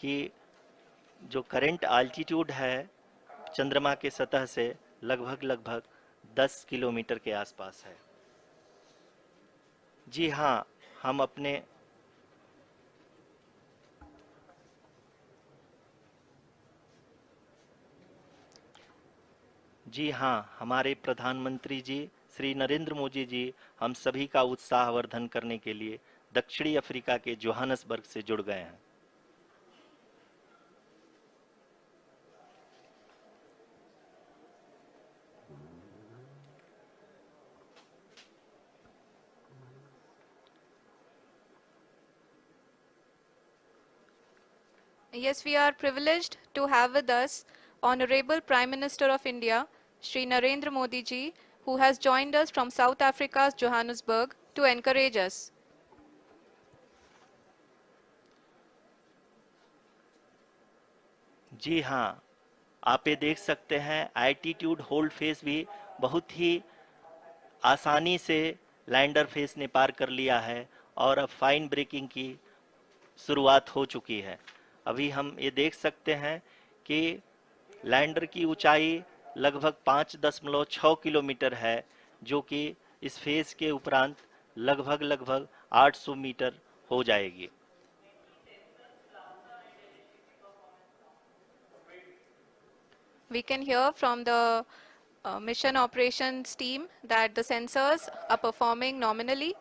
कि जो current altitude है चंद्रमा के सतह से लगभग लगभग 10 किलोमीटर के आसपास है। जी हाँ, हम अपने जी हाँ, हमारे प्रधानमंत्री जी श्री नरेंद्र मोदी जी हम सभी का उत्साहवर्धन करने के लिए दक्षिणी अफ्रीका के जोहानसबर्ग से जुड़ गए हैं। Yes, we are privileged to have with us Honorable Prime Minister of India, Shri Narendra Modi ji, who has joined us from South Africa's Johannesburg to encourage us. जी हाँ, आप ये देख सकते हैं एल्टीट्यूड होल्ड फेस भी बहुत ही आसानी से लैंडर फेस ने पार कर लिया है और अब फाइन ब्रेकिंग की शुरुआत हो चुकी है। अभी हम ये देख सकते हैं कि लैंडर की ऊंचाई लगभग 5.6 किलोमीटर है, जो कि इस फेज के उपरांत लगभग लगभग 800 मीटर हो जाएगी। We can hear from the mission operations team that the sensors are performing nominally,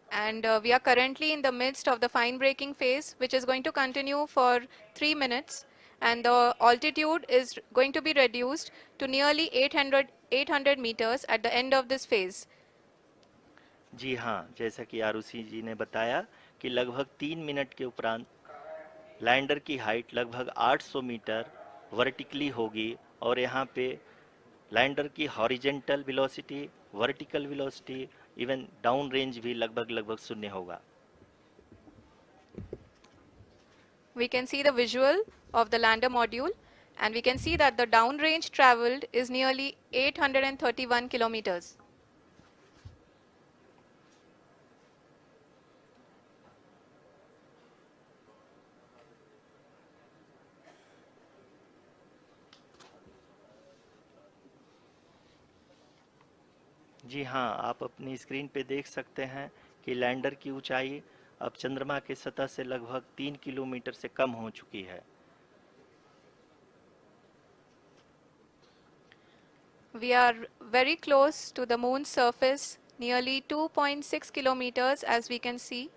and we are currently in the midst of the fine braking phase, which is going to continue for 3 minutes, and the altitude is going to be reduced to nearly 800 meters at the end of this phase. जी हाँ, जैसा कि आरुषि जी ने बताया कि लगभग 3 minute के उपरांत lander की हाइट लगभग 800 मीटर वर्टिकली होगी और यहाँ पे लैंडर की horizontal velocity, vertical velocity, even down range भी लगभग लगभग शून्य होगा। We can see the visual of the lander module, and we can see that the downrange traveled is nearly 831 kilometers. जी हाँ, आप अपनी स्क्रीन पे देख सकते हैं कि लैंडर की ऊंचाई अब चंद्रमा के सतह से लगभग 3 किलोमीटर से कम हो चुकी है। We are very close to the moon's surface, nearly 2.6 kilometers as we can see.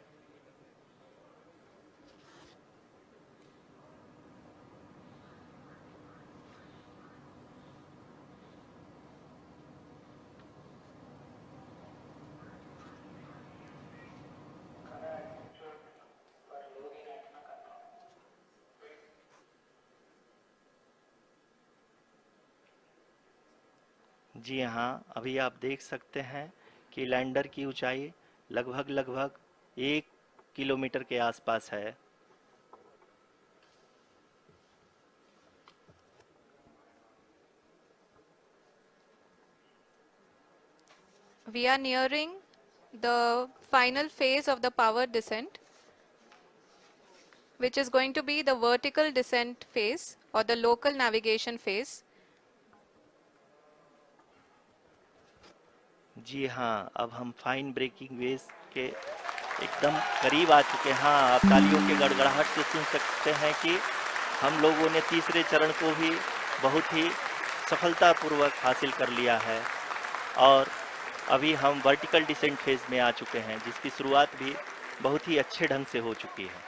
जी हाँ, अभी आप देख सकते हैं कि लैंडर की ऊंचाई लगभग लगभग 1 किलोमीटर के आसपास है। We are nearing the final phase of the power descent, which is going to be the vertical descent phase or the local navigation phase. जी हाँ, अब हम फाइन ब्रेकिंग वेव के एकदम करीब आ चुके हैं। हाँ, आप तालियों के गड़गड़ाहट से सुन सकते हैं कि हम लोगों ने तीसरे चरण को भी बहुत ही सफलतापूर्वक हासिल कर लिया है और अभी हम वर्टिकल डिसेंट फेज में आ चुके हैं, जिसकी शुरुआत भी बहुत ही अच्छे ढंग से हो चुकी है।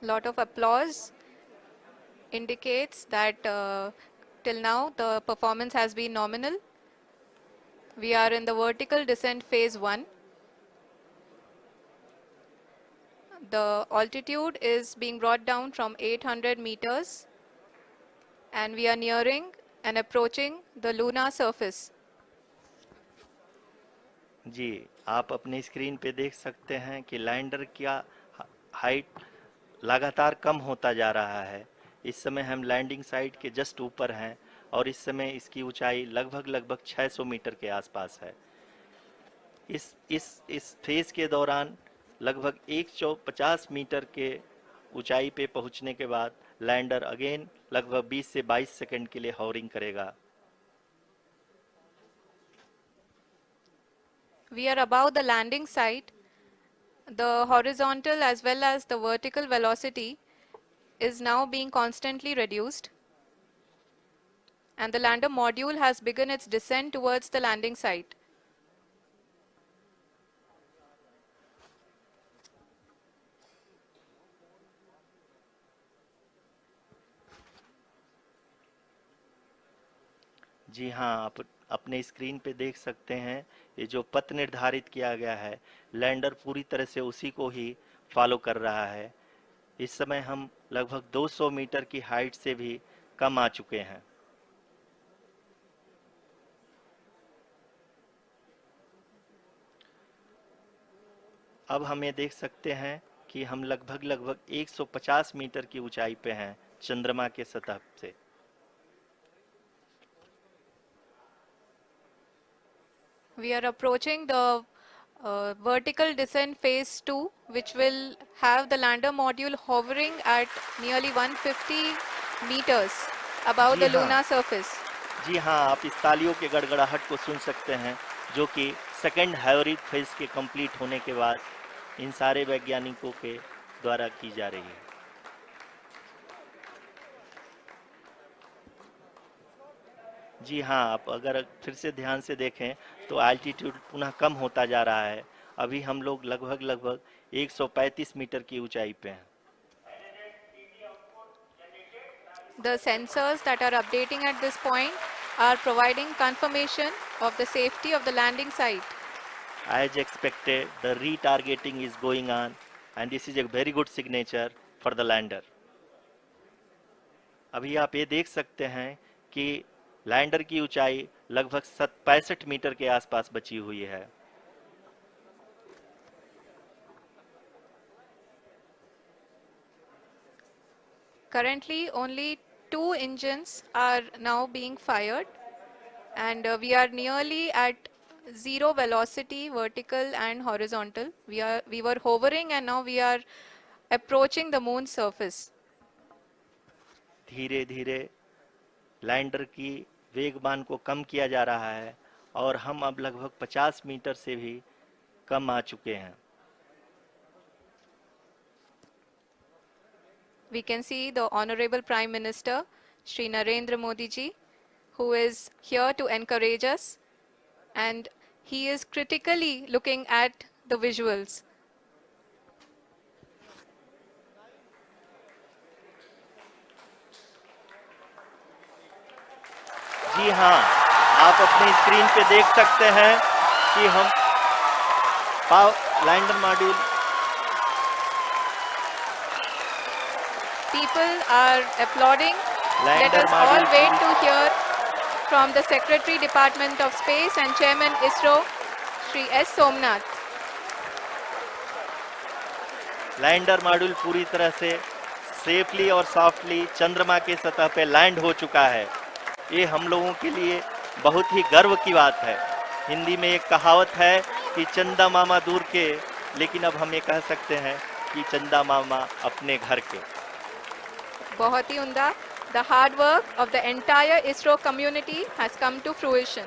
Lot of applause indicates that till now the performance has been nominal. We are in the vertical descent phase 1. The altitude is being brought down from 800 meters, and we are nearing and approaching the lunar surface. जी, आप अपनी screen पे देख सकते हैं कि lander का height लगातार कम होता जा रहा है। इस समय हम लैंडिंग साइट के जस्ट ऊपर हैं और इस समय इसकी ऊंचाई लगभग लगभग 600 मीटर के आसपास है। इस फेज के दौरान लगभग 150 मीटर के ऊंचाई पे पहुंचने के बाद लैंडर अगेन लगभग 20 से 22 सेकंड के लिए हॉवरिंग करेगा। We are above the landing site. The horizontal as well as the vertical velocity is now being constantly reduced. And the lander module has begun its descent towards the landing site. जी हाँ, आप अपने screen पे देख सकते हैं ये जो पथ निर्धारित किया गया है, लैंडर पूरी तरह से उसी को ही फॉलो कर रहा है। इस समय हम लगभग 200 मीटर की हाइट से भी कम आ चुके हैं। अब हम ये देख सकते हैं कि हम लगभग 150 मीटर की ऊंचाई पे हैं चंद्रमा के सतह से। We are approaching the vertical descent phase 2, which will have the lander module hovering at nearly 150 meters above ji the हाँ। lunar surface. जी हाँ, आप इस तालियों के गड़गड़ाहट को सुन सकते हैं जो कि सेकंड हैवरिक फेज के कंप्लीट होने के बाद इन सारे वैज्ञानिकों के द्वारा की जा रही है। जी हाँ, आप अगर फिर से ध्यान से देखें तो एल्टीट्यूड पुनः कम होता जा रहा है। अभी हम लोग लगभग 135 मीटर की ऊंचाई पे हैं। The sensors that are updating at this point are providing confirmation of the safety of the landing site. As expected, the retargeting is going on and this is a very good signature for the lander. अभी आप ये देख सकते हैं कि lander की ऊंचाई लगभग 65 मीटर के आसपास बची हुई है। Currently, only 2 engines are now being fired, and we are nearly at zero velocity, vertical and horizontal. We were hovering, and now we are approaching the moon's surface. धीरे धीरे लैंडर की वेगमान को कम किया जा रहा है और हम अब लगभग 50 मीटर से भी कम आ चुके हैं। We can see the Honorable Prime Minister, Shri Narendra Modi ji, who is here to encourage us, and he is critically looking at the visuals. जी हाँ, आप अपनी स्क्रीन पे देख सकते हैं कि हम lander module People are applauding. Let lander us all module wait to hear from the Secretary Department of Space and Chairman ISRO, Shri S. Somnath. Lander module पूरी तरह से सेफली और सॉफ्टली चंद्रमा के सतह पे लैंड हो चुका है। ये हम लोगों के लिए बहुत ही गर्व की बात है। हिंदी में एक कहावत है कि चंदा मामा दूर के, लेकिन अब हम ये कह सकते हैं कि चंदा मामा अपने घर के। बहुत ही उम्दा. The hard work of the entire ISRO community has come to fruition.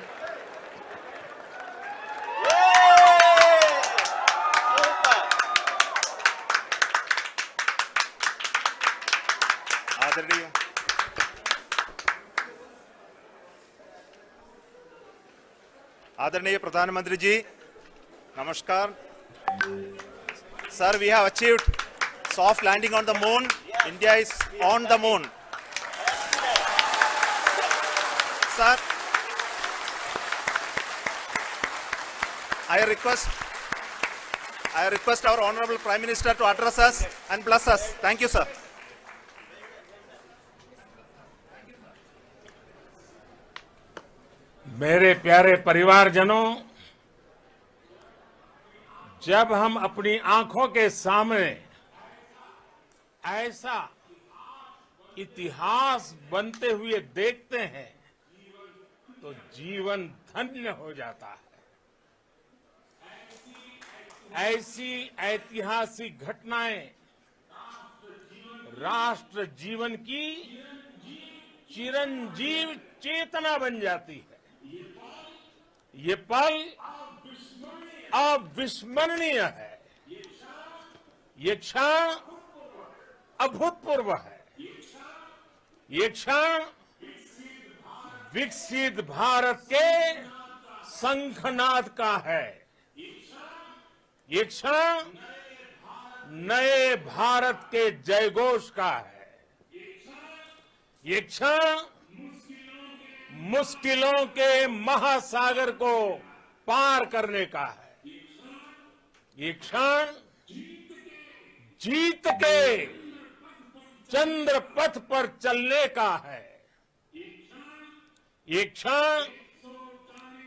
आदरणीय प्रधानमंत्री जी, नमस्कार। Sir, we have achieved soft landing on the moon. India is on the moon. Sir, I request our Honorable Prime Minister to address us and bless us. Thank you, sir. मेरे प्यारे परिवारजनों, जब हम अपनी आंखों के सामने ऐसा इतिहास बनते हुए देखते हैं तो जीवन धन्य हो जाता है। ऐसी ऐतिहासिक घटनाएं राष्ट्र जीवन की चिरंजीव चेतना बन जाती है। ये पल अविस्मरणीय है। ये क्षण अभूतपूर्व है। ये क्षण विकसित भारत के शंखनाद का है। ये क्षण नए भारत के जयघोष का है। ये क्षण मुश्किलों के महासागर को पार करने का है। ये क्षण जीत के चंद्र पथ पर चलने का है। ये क्षण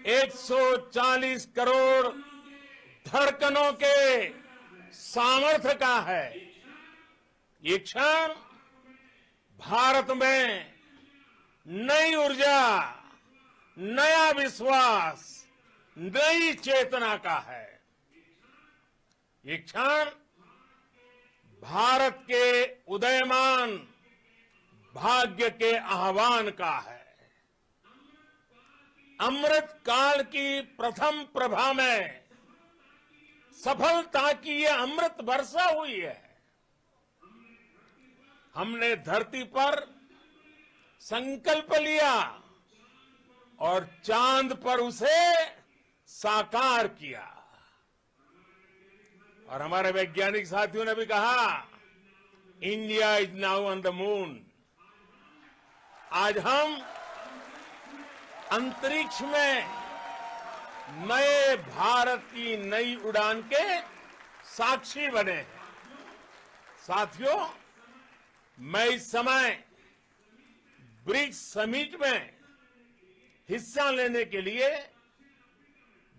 140 करोड़ धड़कनों के सामर्थ्य का है। ये क्षण भारत में नई ऊर्जा, नया विश्वास, नई चेतना का है। ये क्षण भारत के उदयमान भाग्य के आह्वान का है। अमृत काल की प्रथम प्रभा में सफलता की ये अमृत वर्षा हुई है। हमने धरती पर संकल्प लिया और चांद पर उसे साकार किया। और हमारे वैज्ञानिक साथियों ने भी कहा, India is now on the moon. आज हम अंतरिक्ष में नए भारत की नई उड़ान के साक्षी बने हैं। साथियों, मैं इस समय ब्रिक्स समिट में हिस्सा लेने के लिए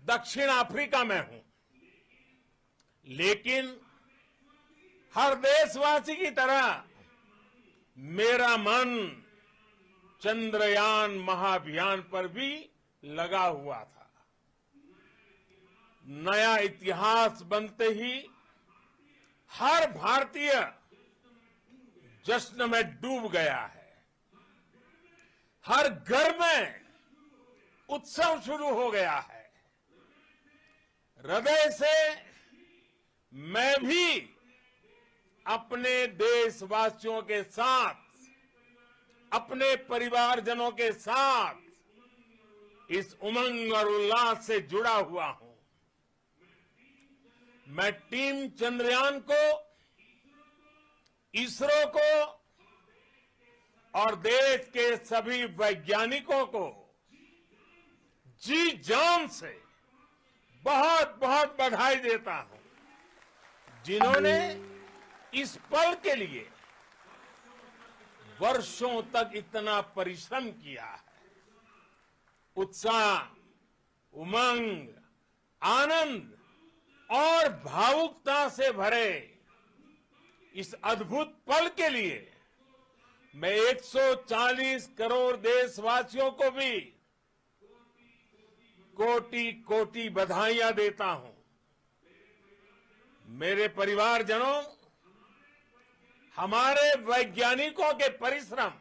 दक्षिण अफ्रीका में हूं, लेकिन हर देशवासी की तरह मेरा मन चंद्रयान महाअभियान पर भी लगा हुआ था। नया इतिहास बनते ही हर भारतीय जश्न में डूब गया है। हर घर में उत्सव शुरू हो गया है। हृदय से मैं भी अपने देशवासियों के साथ, अपने परिवारजनों के साथ इस उमंग और उल्लास से जुड़ा हुआ हूं। मैं टीम चंद्रयान को, इसरो को और देश के सभी वैज्ञानिकों को जी जान से बहुत बहुत बधाई देता हूं, जिन्होंने इस पल के लिए वर्षों तक इतना परिश्रम किया है। उत्साह, उमंग, आनंद और भावुकता से भरे इस अद्भुत पल के लिए मैं 140 करोड़ देशवासियों को भी कोटि कोटि बधाइयां देता हूं। मेरे परिवारजनों, हमारे वैज्ञानिकों के परिश्रम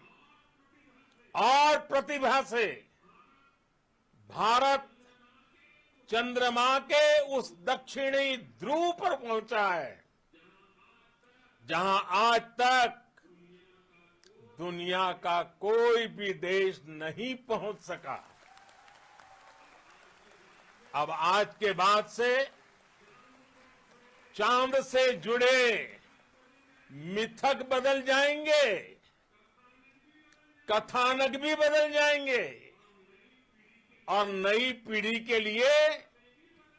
और प्रतिभा से भारत चंद्रमा के उस दक्षिणी ध्रुव पर पहुंचा है, जहां आज तक दुनिया का कोई भी देश नहीं पहुंच सका। अब आज के बाद से चांद से जुड़े मिथक बदल जाएंगे, कथानक भी बदल जाएंगे और नई पीढ़ी के लिए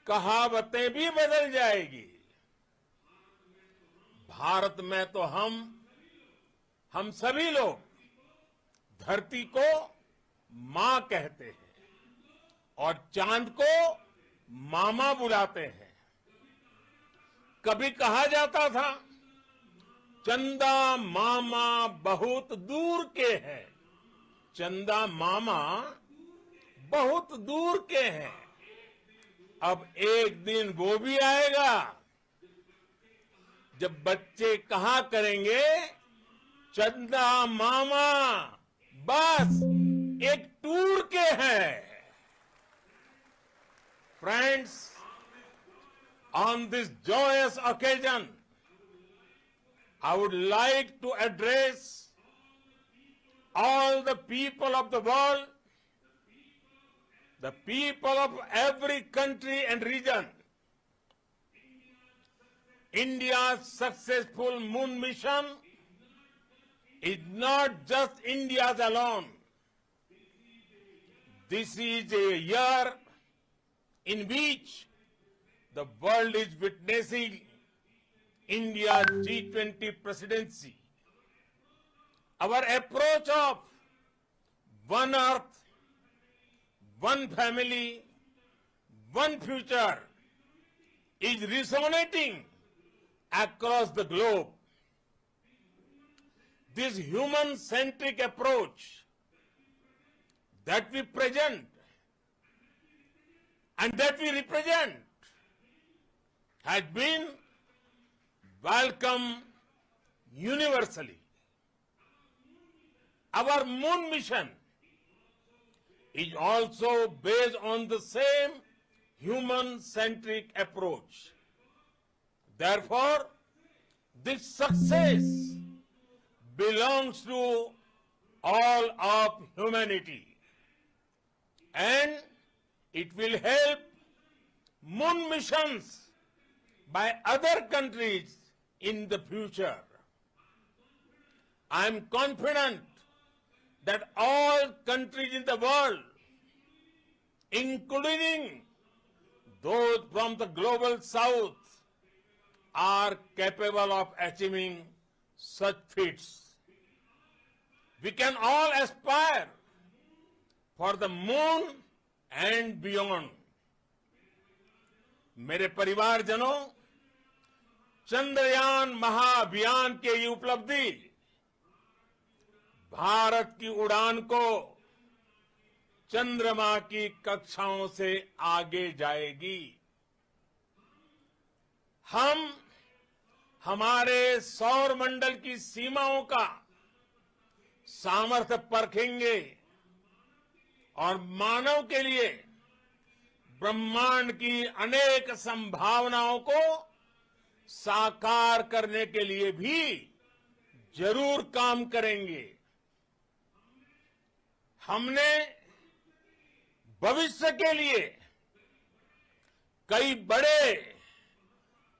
कहावतें भी बदल जाएगी। भारत में तो हम सभी लोग धरती को मां कहते हैं और चांद को मामा बुलाते हैं। कभी कहा जाता था, चंदा मामा बहुत दूर के हैं। चंदा मामा बहुत दूर के हैं, अब एक दिन वो भी आएगा जब बच्चे कहा करेंगे, चंदा मामा बस एक टूर के हैं। Friends, on this joyous occasion, I would like to address all the people of the world, the people of every country and region. India's successful moon mission is not just India's alone. This is a year in which the world is witnessing India's G20 presidency. Our approach of one earth, one family, one future is resonating across the globe. This human-centric approach that we present and that we represent has been welcomed universally. Our moon mission is also based on the same human-centric approach. Therefore, this success belongs to all of humanity, and it will help moon missions by other countries in the future. I am confident that all countries in the world, including those from the global south, are capable of achieving such feats. We can all aspire for the moon and beyond. मेरे परिवारजनों, चंद्रयान महाअभियान के ये उपलब्धि भारत की उड़ान को चंद्रमा की कक्षाओं से आगे जाएगी। हम हमारे सौर मंडल की सीमाओं का सामर्थ्य परखेंगे और मानव के लिए ब्रह्मांड की अनेक संभावनाओं को साकार करने के लिए भी जरूर काम करेंगे। हमने भविष्य के लिए कई बड़े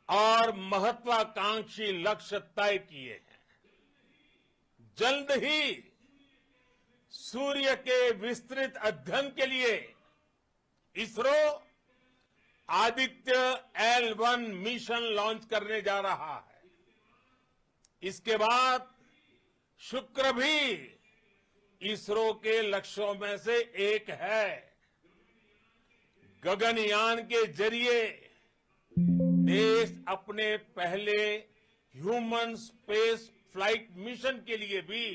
और महत्वाकांक्षी लक्ष्य तय किए हैं। जल्द ही सूर्य के विस्तृत अध्ययन के लिए ISRO Aditya L1 mission launch करने जा रहा है। इसके बाद शुक्र भी इसरो के लक्ष्यों में से एक है। गगनयान के जरिए देश अपने पहले ह्यूमन स्पेस फ्लाइट मिशन के लिए भी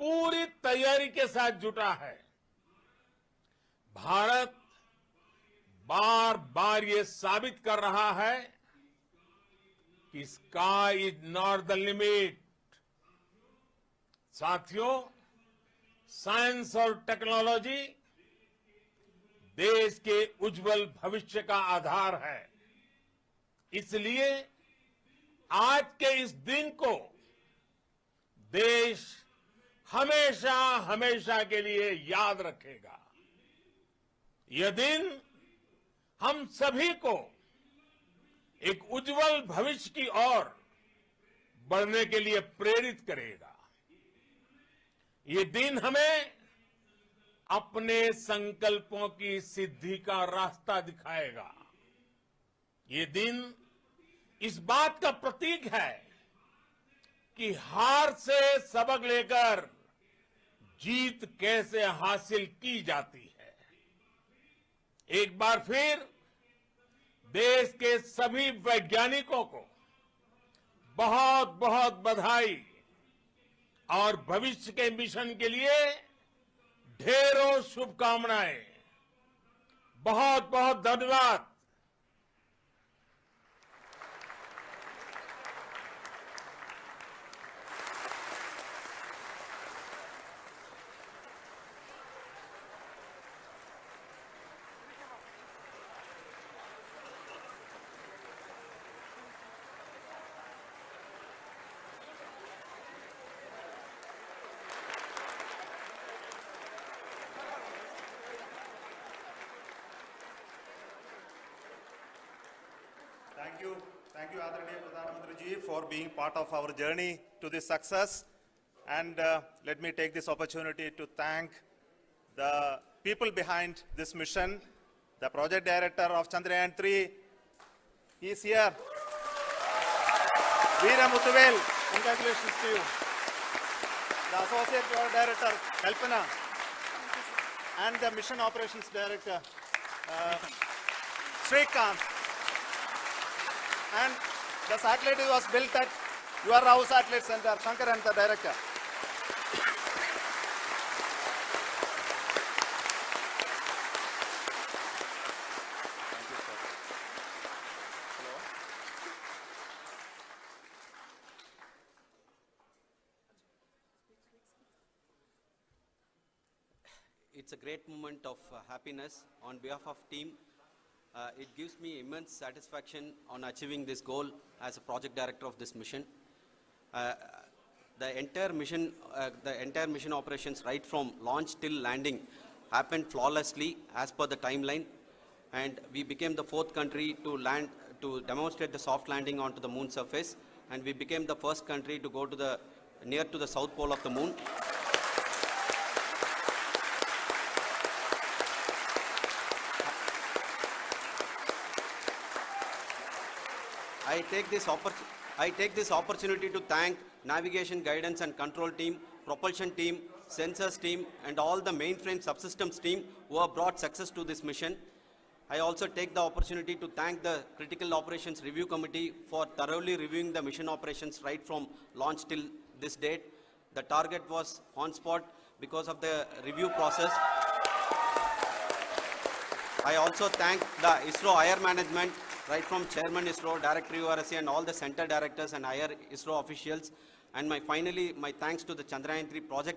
पूरी तैयारी के साथ जुटा है। भारत बार बार ये साबित कर रहा है कि sky is not the limit. साथियों, साइंस और टेक्नोलॉजी देश के उज्जवल भविष्य का आधार है। इसलिए आज के इस दिन को देश हमेशा हमेशा के लिए याद रखेगा। यह दिन हम सभी को एक उज्जवल भविष्य की ओर बढ़ने के लिए प्रेरित करेगा। ये दिन हमें अपने संकल्पों की सिद्धि का रास्ता दिखाएगा। ये दिन इस बात का प्रतीक है कि हार से सबक लेकर जीत कैसे हासिल की जाती है। एक बार फिर देश के सभी वैज्ञानिकों को बहुत बहुत बधाई और भविष्य के मिशन के लिए ढेरों शुभकामनाएं। बहुत बहुत धन्यवाद। Thank you, Adरणीय Pradhan Mantri ji, for being part of our journey to this success. And let me take this opportunity to thank the people behind this mission, the project director of Chandrayaan 3. He is here. Veera Muthuvel, congratulations to you. The associate project director, Kalpana, and the mission operations director, Srikanth. And the satellite was built at your house satellite center, Shankar, and the director. Thank you, sir. Hello. It's a great moment of happiness on behalf of team. It gives me immense satisfaction on achieving this goal as a project director of this mission. The entire mission operations right from launch till landing happened flawlessly as per the timeline, and we became the 4th country to demonstrate the soft landing onto the moon surface, and we became the first country to go to near to the south pole of the moon. I take this opportunity to thank navigation, guidance and control team, propulsion team, sensors team and all the mainframe subsystems team who have brought success to this mission. I also take the opportunity to thank the Critical Operations Review Committee for thoroughly reviewing the mission operations right from launch till this date. The target was on spot because of the review process. I also thank the ISRO higher management, right from Chairman ISRO, Director URSC and all the center directors and higher ISRO officials. And finally, my thanks to the Chandrayaan 3 project